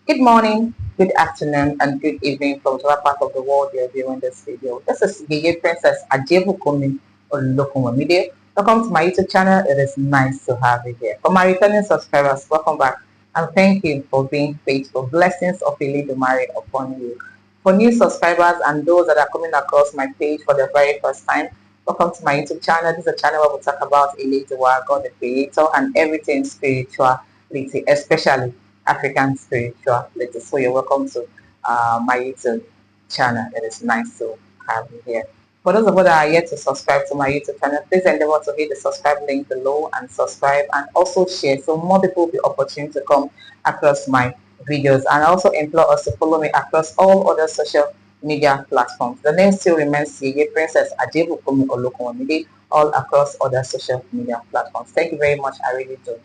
Good morning, good afternoon, and good evening from whatever part of the world you're viewing this video. This is Gege Princess Ajebukumi Olukunwamide. Welcome to my YouTube channel. It is nice to have you here. For my returning subscribers, welcome back and thank you for being faithful. Blessings of Eledumare upon you. For new subscribers and those that are coming across my page for the very first time, welcome to my YouTube channel. This is a channel where we talk about Eledua, God the Creator, and everything spirituality, especially African spirituality. So you're welcome to my YouTube channel. It is nice to have you here. For those of you that are yet to subscribe to my YouTube channel, please endeavor to hit the subscribe link below and subscribe and also share so more people will be opportunity to come across my videos. And I also implore us to follow me across all other social media platforms. The name still remains Yeye Princess Ajebukumi Olukunwamide all across other social media platforms. Thank you very much. I really do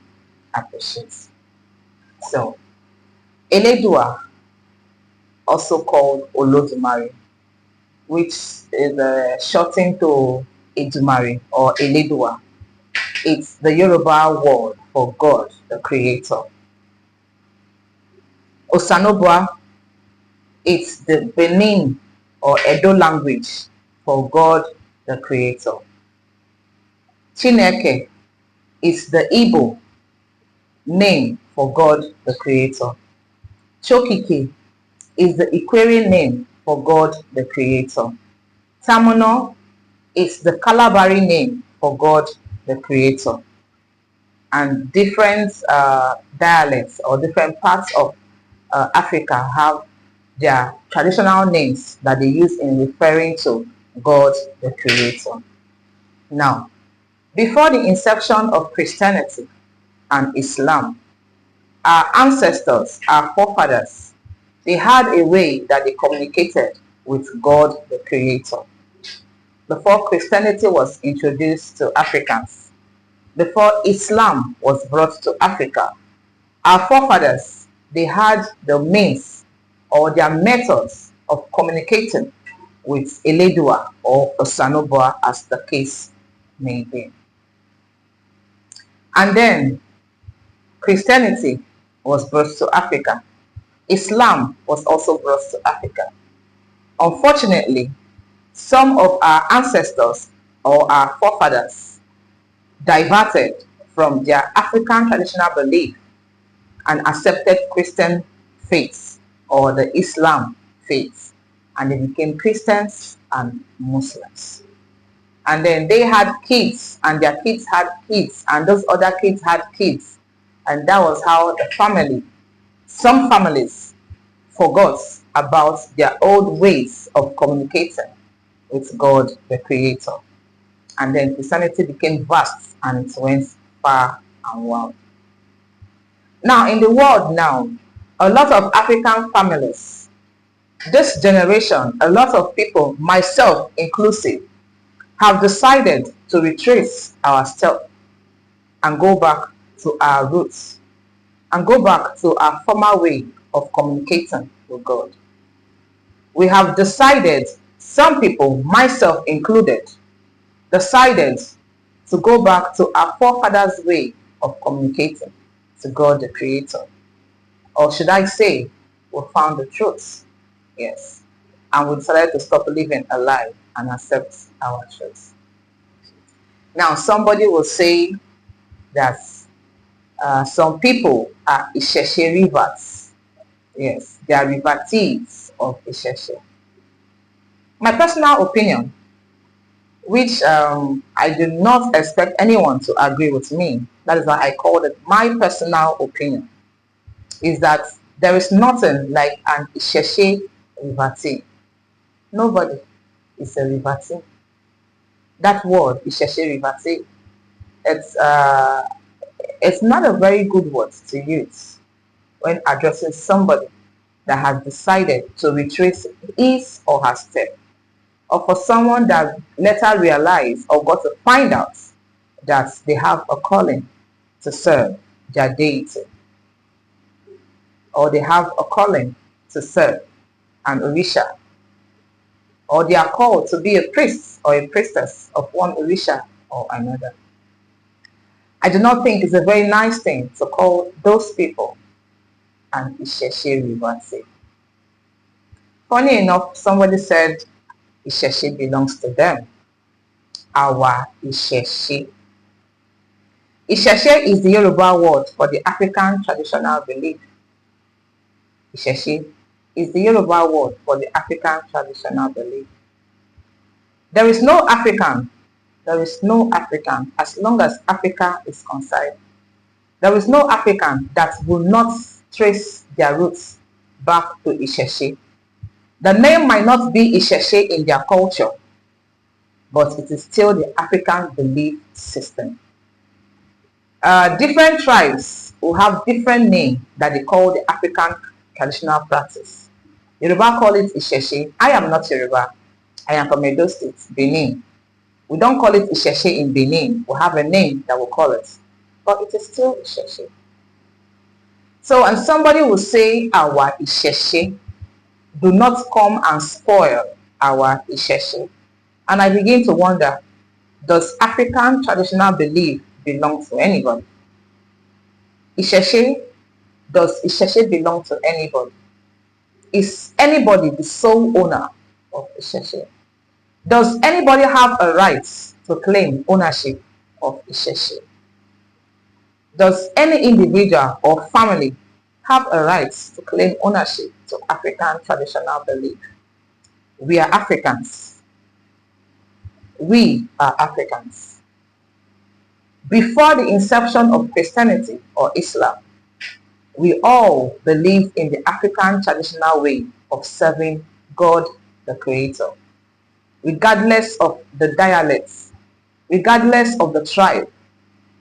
appreciate it. So, Eledua, also called Olodumare, which is shortened to Edumare or Eledua. It's the Yoruba word for God, the Creator. Osanobua, it's the Benin or Edo language for God, the Creator. Chineke is the Igbo name for God, the Creator. Chokike is the Ikwere name for God, the Creator. Tamuno is the Kalabari name for God, the Creator. And different dialects or different parts of Africa have their traditional names that they use in referring to God, the Creator. Now, before the inception of Christianity and Islam, our ancestors, our forefathers, they had a way that they communicated with God, the Creator. Before Christianity was introduced to Africans, before Islam was brought to Africa, our forefathers, they had the means or their methods of communicating with Eledua or Osanobua as the case may be. And then Christianity was brought to Africa. Islam was also brought to Africa. Unfortunately, some of our ancestors or our forefathers diverted from their African traditional belief and accepted Christian faith or the Islam faith, and they became Christians and Muslims. And then they had kids, and their kids had kids, and those other kids had kids, and that was how the family, some families, forgot about their old ways of communicating with God, the Creator. And then Christianity became vast and it went far and wide. Now, in the world now, a lot of African families, this generation, a lot of people, myself inclusive, have decided to retrace our steps and go back to our roots and go back to our former way of communicating with God. We have decided, some people, myself included, decided to go back to our forefathers' way of communicating to God the Creator. Or should I say, we found the truth. Yes. And we decided to stop living a lie and accept our truth. Now, somebody will say that some people are Isese rivers. Yes, they are rivatees of Isese. My personal opinion, which I do not expect anyone to agree with me, that is why I called it my personal opinion, is that there is nothing like an Isese rivatee. Nobody is a rivatee. That word, Isese rivatee, it's not a very good word to use when addressing somebody that has decided to retrace his or her step, or for someone that later realized or got to find out that they have a calling to serve their deity, or they have a calling to serve an Orisha, or they are called to be a priest or a priestess of one Orisha or another. I do not think it's a very nice thing to call those people an Isese Rivati. Funny enough, somebody said Isese belongs to them. Our Isese. Isese is the Yoruba word for the African traditional belief. Isese is the Yoruba word for the African traditional belief. There is no African. There is no African as long as Africa is concerned. There is no African that will not trace their roots back to Isese. The name might not be Isese in their culture, but it is still the African belief system. Different tribes will have different names that they call the African traditional practice. Yoruba call it Isese. I am not Yoruba. I am from Edo State, Benin. We don't call it Isese in Benin. We have a name that we call it, but it is still Isese. So, and somebody will say our Isese, do not come and spoil our Isese. And I begin to wonder, does African traditional belief belong to anybody? Isese, does Isese belong to anybody? Is anybody the sole owner of Isese? Does anybody have a right to claim ownership of Isese? Does any individual or family have a right to claim ownership to African traditional belief? We are Africans. We are Africans. Before the inception of Christianity or Islam, we all believe in the African traditional way of serving God the Creator. Regardless of the dialects, regardless of the tribe,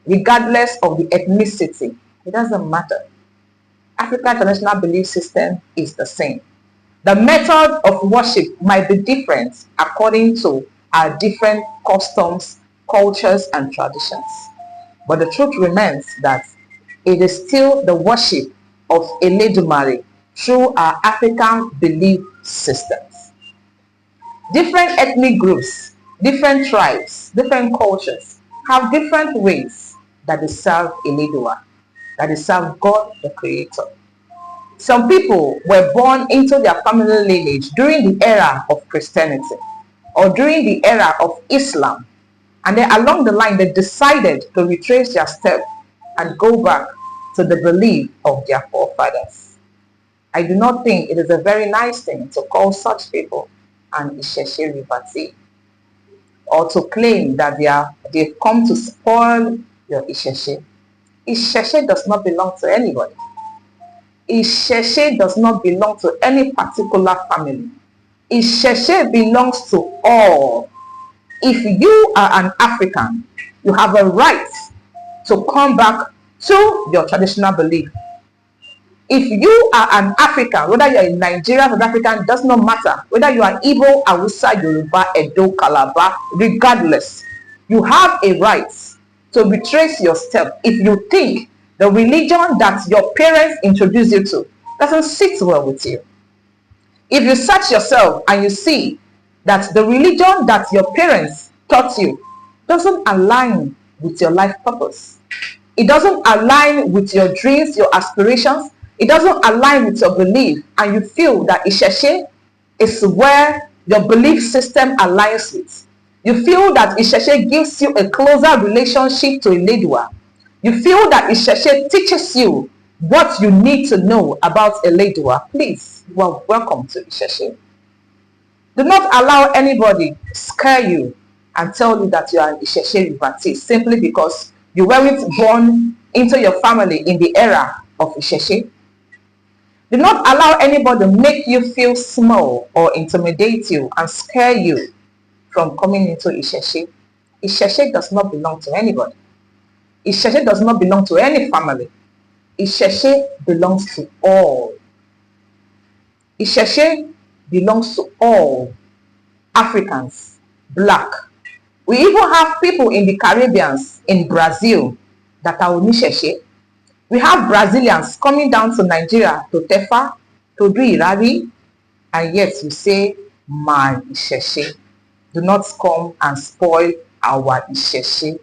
regardless of the ethnicity, it doesn't matter. African traditional belief system is the same. The method of worship might be different according to our different customs, cultures, and traditions. But the truth remains that it is still the worship of Eledumare through our African belief systems. Different ethnic groups, different tribes, different cultures have different ways that they serve Eledua, that they serve God the Creator. Some people were born into their family lineage during the era of Christianity or during the era of Islam, and then along the line they decided to retrace their steps and go back to the belief of their forefathers. I do not think it is a very nice thing to call such people an Isese Rivati, or to claim that they've come to spoil your Isese. Isese does not belong to anybody. Isese does not belong to any particular family. Isese belongs to all. If you are an African, you have a right to come back to your traditional belief. If you are an African, whether you are in Nigeria, South African, does not matter. Whether you are Igbo, Hausa, Yoruba, Edo, Calabar, regardless, you have a right to retrace your step if you think the religion that your parents introduced you to doesn't sit well with you. If you search yourself and you see that the religion that your parents taught you doesn't align with your life purpose, it doesn't align with your dreams, your aspirations, it doesn't align with your belief, and you feel that Isese is where your belief system aligns with, you feel that Isese gives you a closer relationship to Eledua, you feel that Isese teaches you what you need to know about Eledua, please, you are welcome to Isese. Do not allow anybody scare you and tell you that you are an Isese Rivati simply because you weren't born into your family in the era of Isese. Do not allow anybody make you feel small or intimidate you and scare you from coming into Isese. Isese does not belong to anybody. Isese does not belong to any family. Isese belongs to all. Isese belongs to all Africans, black. We even have people in the Caribbean, in Brazil, that are Onishese. We have Brazilians coming down to Nigeria to Tefa, to do Irabi, and yet you say, my Isese. Do not come and spoil our Isese.